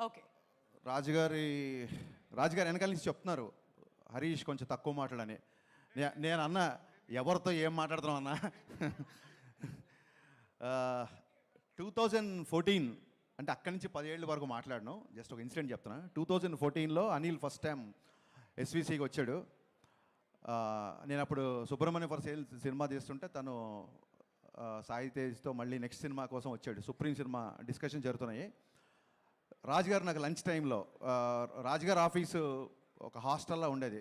Okay. రాజుగారి రాజుగారు వెనకాల నుంచి చెప్తున్నారు హరీష్ కొంచెం తక్కువ మాట్లాడని. నేను అన్న ఎవరితో ఏం మాట్లాడుతున్నాం అన్న. 2014 అంటే అక్కడి నుంచి 10 ఏళ్ళ వరకు మాట్లాడను. జస్ట్ ఒక ఇన్సిడెంట్ చెప్తున్నా. 2014లో అనిల్ ఫస్ట్ టైం ఎస్విసికి వచ్చాడు. నేను అప్పుడు సుబ్రహ్మణ్య ఫర్ సేల్ సినిమా తీస్తుంటే తను సాయి తేజ్తో మళ్ళీ నెక్స్ట్ సినిమా కోసం వచ్చాడు. సుప్రీం సినిమా డిస్కషన్ జరుగుతున్నాయి. రాజుగారు నాకు లంచ్ టైంలో, రాజుగారు ఆఫీసు ఒక హాస్టల్లో ఉండేది.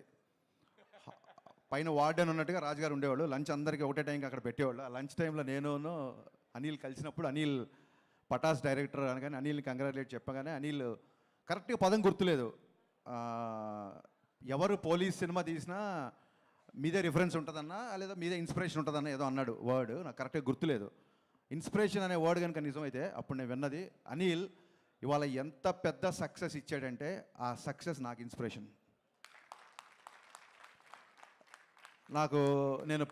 పైన వార్డెన్ ఉన్నట్టుగా రాజుగారు ఉండేవాళ్ళు. లంచ్ అందరికీ ఒకటే టైంకి అక్కడ పెట్టేవాళ్ళు. ఆ లంచ్ టైంలో నేను అనిల్ కలిసినప్పుడు అనిల్ పటాస్ డైరెక్టర్ అనగానే అనిల్ని కంగ్రాచులేట్ చెప్పగానే అనిల్ కరెక్ట్గా పదం గుర్తులేదు. ఎవరు పోలీస్ సినిమా తీసినా మీదే రిఫరెన్స్ ఉంటుందన్నా లేదా మీదే ఇన్స్పిరేషన్ ఉంటుందన్న ఏదో అన్నాడు వర్డ్, నాకు కరెక్ట్గా గుర్తులేదు. ఇన్స్పిరేషన్ అనే వర్డ్ కనుక నిజమైతే అప్పుడు నేను విన్నది అనిల్ ఇవాళ ఎంత పెద్ద సక్సెస్ ఇచ్చాడంటే ఆ సక్సెస్ నాకు ఇన్స్పిరేషన్. నేను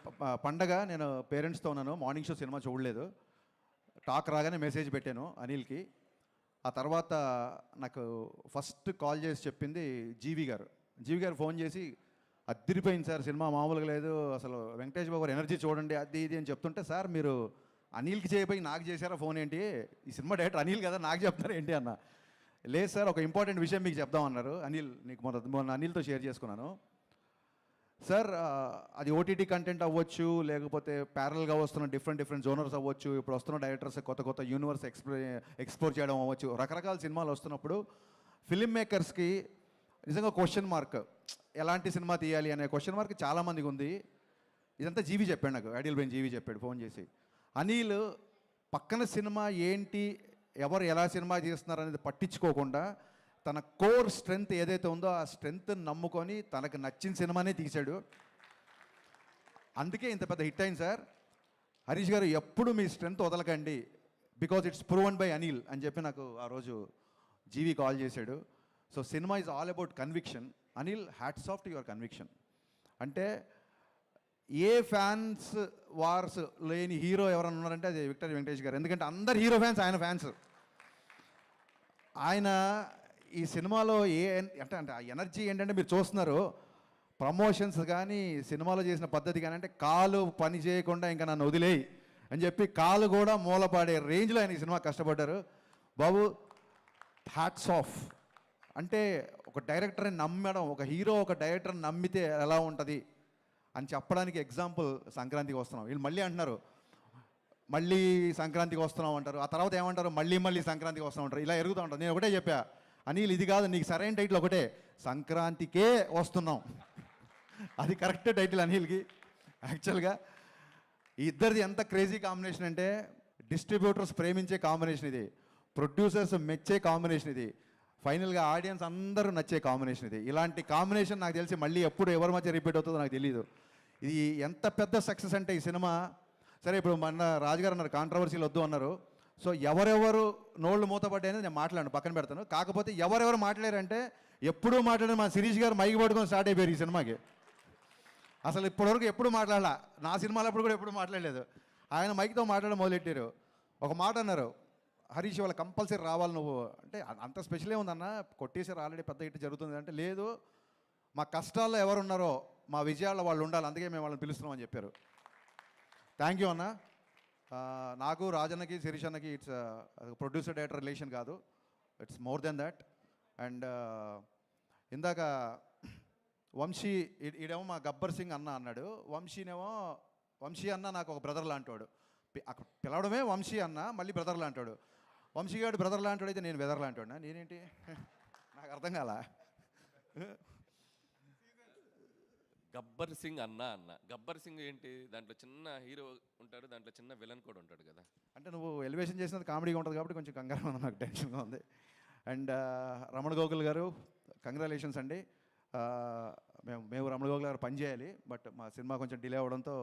పండగ నేను పేరెంట్స్తో ఉన్నాను, మార్నింగ్ షో సినిమా చూడలేదు. టాక్ రాగానే మెసేజ్ పెట్టాను అనిల్కి. ఆ తర్వాత నాకు ఫస్ట్ కాల్ చేసి చెప్పింది జీవి గారు ఫోన్ చేసి అదిరిపోయింది సార్ సినిమా మామూలుగా లేదు, అసలు వెంకటేష్ బాబు ఎనర్జీ చూడండి అది ఇది అని చెప్తుంటే, సార్ మీరు అనిల్కి చేయబోయి నాకు చేశారా ఫోన్ ఏంటి, ఈ సినిమా డైరెక్టర్ అనిల్ కదా నాకు చెప్తారు ఏంటి అన్న. లేదు సార్ ఒక ఇంపార్టెంట్ విషయం మీకు చెప్దామన్నారు. అనిల్ నీకు మొన్న అనిల్తో షేర్ చేసుకున్నాను సార్. అది ఓటీటీ కంటెంట్ అవ్వచ్చు, లేకపోతే ప్యారల్గా వస్తున్న డిఫరెంట్ జోనర్స్ అవ్వచ్చు, ఇప్పుడు వస్తున్న డైరెక్టర్స్ కొత్త యూనివర్స్ ఎక్స్ప్లోర్ చేయడం అవ్వచ్చు, రకరకాల సినిమాలు వస్తున్నప్పుడు ఫిల్మ్ మేకర్స్కి నిజంగా క్వశ్చన్ మార్క్, ఎలాంటి సినిమా తీయాలి అనే క్వశ్చన్ మార్క్ చాలామందికి ఉంది. ఇదంతా జీవి చెప్పాడు నాకు, ఐడియల్ బ్రెయిన్ జీవి చెప్పాడు ఫోన్ చేసి. అనిల్ పక్కన సినిమా ఏంటి, ఎవరు ఎలా సినిమా చేస్తున్నారు అనేది పట్టించుకోకుండా తన కోర్ స్ట్రెంగ్త్ ఏదైతే ఉందో ఆ స్ట్రెంగ్త్ నమ్ముకొని తనకు నచ్చిన సినిమానే తీశాడు. అందుకే ఇంత పెద్ద హిట్ అయింది సార్. హరీష్ గారు ఎప్పుడు మీ స్ట్రెంగ్త్ వదలకండి, because it's proven by Anil అని చెప్పి నాకు ఆ రోజు జీవి కాల్ చేశాడు. So cinema is all about conviction. Anil, hats off to your conviction. అంటే ఏ ఫ్యాన్స్ వార్స్ లేని హీరో ఎవరన్నా ఉన్నారంటే అది విక్టరీ వెంకటేష్ గారు. ఎందుకంటే అందరు హీరో ఫ్యాన్స్ ఆయన ఫ్యాన్స్. ఆయన ఈ సినిమాలో అంటే ఆ ఎనర్జీ ఏంటంటే మీరు చూస్తున్నారు, ప్రమోషన్స్ కానీ సినిమాలో చేసిన పద్ధతి కానీ, అంటే కాలు పని చేయకుండా ఇంకా నన్ను వదిలేయి అని చెప్పి కాలు కూడా మూలపాడే రేంజ్లో ఆయన ఈ సినిమా కష్టపడ్డారు. బాబు హ్యాట్స్ ఆఫ్. అంటే ఒక డైరెక్టర్ని నమ్మడం, ఒక హీరో ఒక డైరెక్టర్ని నమ్మితే ఎలా ఉంటుంది అని చెప్పడానికి ఎగ్జాంపుల్ సంక్రాంతికి వస్తున్నాం. వీళ్ళు మళ్ళీ అంటున్నారు మళ్ళీ సంక్రాంతికి వస్తున్నాం అంటారు, ఆ తర్వాత ఏమంటారు మళ్ళీ సంక్రాంతికి వస్తున్నాం అంటారు, ఇలా ఎరుగుతూ ఉంటారు. నేను ఒకటే చెప్పా అనిల్, ఇది కాదు నీకు సరైన టైటిల్ ఒకటే, సంక్రాంతికే వస్తున్నాం. అది కరెక్ట్ టైటిల్ అనిల్కి. యాక్చువల్గా ఈ ఇద్దరిది ఎంత క్రేజీ కాంబినేషన్ అంటే, డిస్ట్రిబ్యూటర్స్ ప్రేమించే కాంబినేషన్ ఇది, ప్రొడ్యూసర్స్ మెచ్చే కాంబినేషన్ ఇది, ఫైనల్గా ఆడియన్స్ అందరూ నచ్చే కాంబినేషన్ ఇది. ఇలాంటి కాంబినేషన్ నాకు తెలిసి మళ్ళీ ఎప్పుడు ఎవరి మధ్య రిపీట్ అవుతుందో నాకు తెలియదు. ఇది ఎంత పెద్ద సక్సెస్ అంటే ఈ సినిమా. సరే ఇప్పుడు మన రాజుగారు అన్నారు కాంట్రవర్సీలు వద్దు అన్నారు. సో ఎవరెవరు నోళ్ళు మూతపడ్డాయని నేను మాట్లాడను, పక్కన పెడతాను. కాకపోతే ఎవరెవరు మాట్లాడారంటే, ఎప్పుడూ మాట్లాడారు మా శిరీష్ గారు మైక్ పట్టుకొని స్టార్ట్ అయిపోయారు ఈ సినిమాకి. అసలు ఇప్పటివరకు ఎప్పుడు మాట్లాడాల, నా సినిమాలప్పుడు కూడా ఎప్పుడు మాట్లాడలేదు. ఆయన మైక్తో మాట్లాడడం మొదలెట్టారు. ఒక మాట అన్నారు, హరీష్ వాళ్ళ కంపల్సరీ రావాలి నువ్వు అంటే. అంత స్పెషలే ఉందన్న, కొట్టేసారు ఆల్రెడీ పెద్ద హిట్ జరుగుతుంది అంటే. లేదు, మా కష్టాల్లో ఎవరు ఉన్నారో మా విజయాల్లో వాళ్ళు ఉండాలి, అందుకే మేము వాళ్ళని పిలుస్తున్నామని చెప్పారు. థ్యాంక్ యూ అన్న. నాకు రాజన్నకి శిరీష్ అన్నకి ఇట్స్ ప్రొడ్యూసర్ డైరెక్టర్ రిలేషన్ కాదు, it's more than that. And ఇందాక వంశీ ఈడేమో మా గబ్బర్ సింగ్ అన్న అన్నాడు, వంశీ అన్న నాకు ఒక బ్రదర్ లాంటివాడు. అక్కడ పిలవడమే వంశీ అన్న, మళ్ళీ బ్రదర్ లాంటాడు. వంశీ గారు బ్రదర్ లాంటాడు అయితే నేను వెదర్ లాంటాడు. నేనేంటి నాకు అర్థం కాల. గబ్బర్ సింగ్ అన్న గబ్బర్ సింగ్ ఏంటి, దాంట్లో చిన్న హీరో ఉంటాడు, దాంట్లో చిన్న విలన్ కూడా ఉంటాడు కదా. అంటే నువ్వు ఎలివేషన్ చేసినది కామెడీగా ఉంటుంది కాబట్టి కొంచెం కంగారు ఉంది, నాకు టెన్షన్గా ఉంది. అండ్ రమణ గోగుల్ గారు కంగ్రాచులేషన్స్ అండి. మేము రమణ గోగుల్ గారు పని చేయాలి, బట్ మా సినిమా కొంచెం డిలే అవ్వడంతో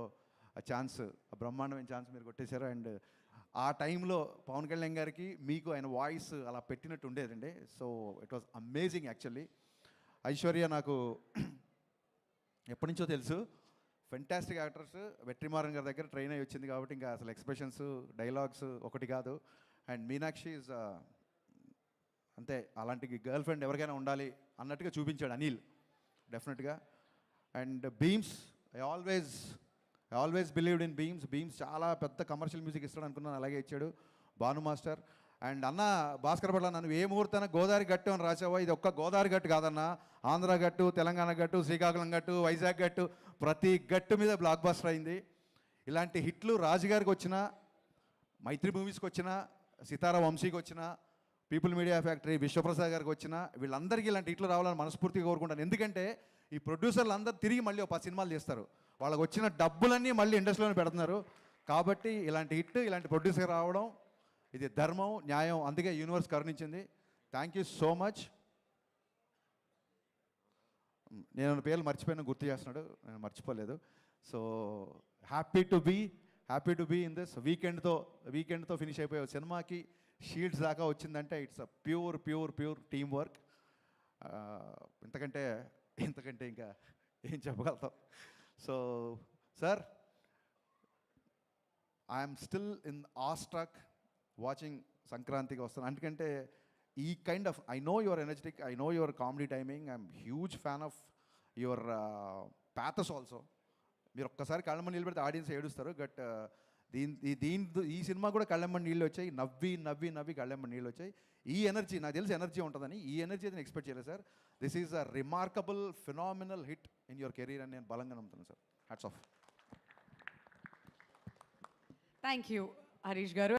ఆ ఛాన్స్, ఆ బ్రహ్మాండమైన ఛాన్స్ మీరు కొట్టేశారు. అండ్ ఆ టైంలో పవన్ కళ్యాణ్ గారికి మీకు ఆయన వాయిస్ అలా పెట్టినట్టు ఉండేదండి. So it was amazing actually. Aishwarya నాకు ఎప్పటి నుంచో తెలుసు, ఫెంటాస్టిక్ యాక్టర్స్. వెట్రిమారన్ గారి దగ్గర ట్రైన్ అయ్యి వచ్చింది కాబట్టి ఇంకా అసలు ఎక్స్ప్రెషన్స్ డైలాగ్స్ ఒకటి కాదు. అండ్ మీనాక్షి ఈజ్ అంతే, అలాంటి గర్ల్ ఫ్రెండ్ ఎవరికైనా ఉండాలి అన్నట్టుగా చూపించాడు అనిల్ డెఫినెట్గా. And Bheems, I always believed in Bheems చాలా పెద్ద కమర్షియల్ మ్యూజిక్ ఇస్తాడు అనుకున్నాను, అలాగే ఇచ్చాడు భాను మాస్టర్. అండ్ అన్న భాస్కర్ పట్ల నన్ను ఏ ముహూర్తాన గోదావరి గట్టు అని రాసావో, ఇది ఒక్క గోదావరి గట్టు కాదన్న, ఆంధ్ర గట్టు, తెలంగాణ గట్టు, శ్రీకాకుళం గట్టు, వైజాగ్ గట్టు, ప్రతి గట్టు మీద బ్లాక్ బస్టర్ అయింది. ఇలాంటి హిట్లు రాజుగారికి వచ్చిన, మైత్రి మూవీస్కి వచ్చిన, సితారా వంశీకి వచ్చిన, పీపుల్ మీడియా ఫ్యాక్టరీ విశ్వప్రసాద్ గారికి వచ్చిన, వీళ్ళందరికీ ఇలాంటి హిట్లు రావాలని మనస్ఫూర్తిగా కోరుకుంటాను. ఎందుకంటే ఈ ప్రొడ్యూసర్లు అందరూ తిరిగి మళ్ళీ ఒక 10 సినిమాలు చేస్తారు, వాళ్ళకి వచ్చిన డబ్బులన్నీ మళ్ళీ ఇండస్ట్రీలోనే పెడుతున్నారు. కాబట్టి ఇలాంటి హిట్, ఇలాంటి ప్రొడ్యూసర్ రావడం ఇది ధర్మం, న్యాయం, అందుకే యూనివర్స్ కరుణించింది. Thank you so much. నేను పేర్లు మర్చిపోయినా గుర్తు చేస్తున్నాడు, నేను మర్చిపోలేదు. So happy to be in this. వీకెండ్తో ఫినిష్ అయిపోయే సినిమాకి షీల్డ్స్ దాకా వచ్చిందంటే it's a pure team work. ఇంతకంటే ఇంకా ఏం చెప్పగలుగుతాం. So sir, I'm still in awestruck watching సంక్రాంతికి వస్తాను. ఎందుకంటే ఈ kind of, I know your energetic, I know your comedy timing, I'm huge fan of your pathos also. మీరు ఒక్కసారి కళ్ళమ్మని నీళ్ళు పెడితే ఆడియన్స్ ఏడుస్తారు. బట్ ఈ సినిమా కూడా కళ్ళమ్మని నీళ్ళు వచ్చాయి, నవ్వి కళ్ళమ్మని నీళ్ళు వచ్చాయి. ఈ ఎనర్జీ నాకు తెలిసి ఎనర్జీ ఉంటుందని, ఈ ఎనర్జీ అయితే నేను ఎక్స్పెక్ట్ చేయలేదు sir. This is a remarkable phenomenal hit in your career అని నేను బలంగా నమ్ముతున్నాను sir. Hats off. Thank you Harish గారు.